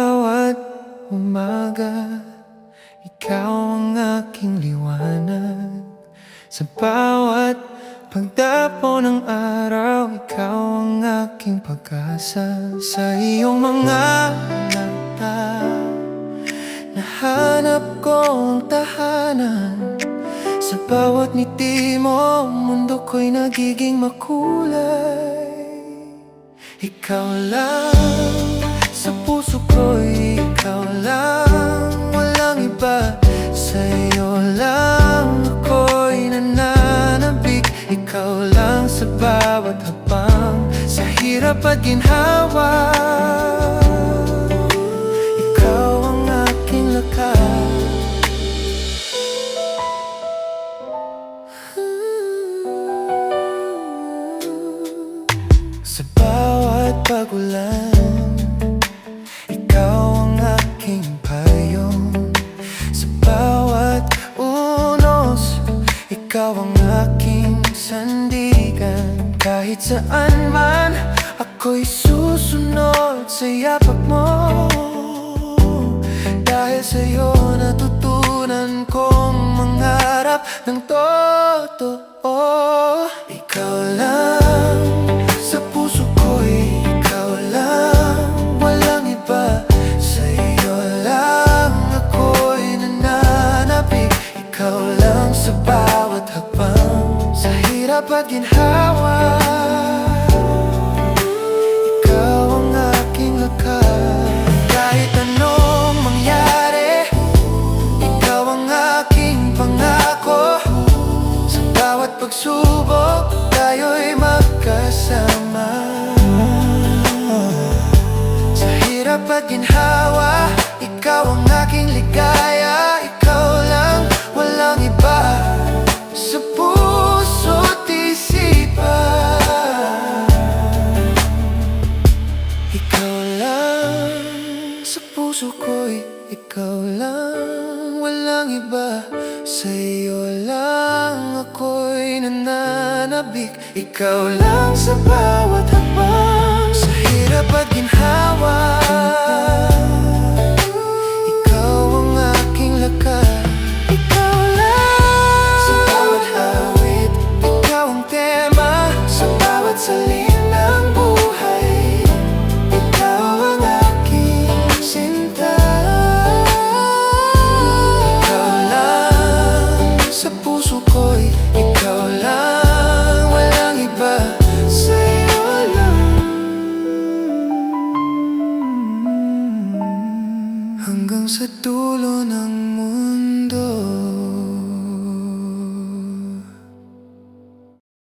bawat umaga, ikaw ang aking liwanag. Sa bawat pagdapo ng araw, ikaw ang aking pag-asa. Sa iyong mga mata, nahanap ko ang tahanan. Sa bawat ngiti mo, mundo ko'y nagiging makulay. Ikaw lang sa puso ko'y ikaw lang, walang iba. Sa'yo lang ako'y nananabik. Ikaw lang sa bawat habang, sa hirap at ginhawa. Ikaw ang aking lakas. Sa bawat pagulan, ikaw ang aking payong. Sa bawat unos, ikaw ang aking sandigan. Kahit saan man, ako'y susunod sa yapak mo. Dahil sa'yo natutunan kong mangarap ng totoo. Ikaw lang sa puso ko'y ikaw lang, walang iba. Sa'yo lang ako'y nananabik. Ikaw lang sa bawat hakbang, sa hirap at ginhawa. Ikaw ang aking lakas. Kahit anong mangyari, ikaw ang aking pangako. Sa bawat pagsubok, tayo'y magkasama. Sa hirap at ginhawa, ikaw ang aking ligaya. Ikaw lang, walang iba. Sa puso't isipan, ikaw lang sa puso ko'y ikaw lang, walang iba. Sa'yo lang ako'y nananabik. Ikaw lang sa bawat hakbang, sa hirap at ginhawa. Ikaw ang aking lakas. Ikaw lang sa bawat awit, ikaw ang tema sa bawat salin ng buhay. Ikaw ang aking sinta. Ikaw lang sa puso ko'y ikaw lang, walang iba. Sa'yo lang hanggang sa dulo ng mundo.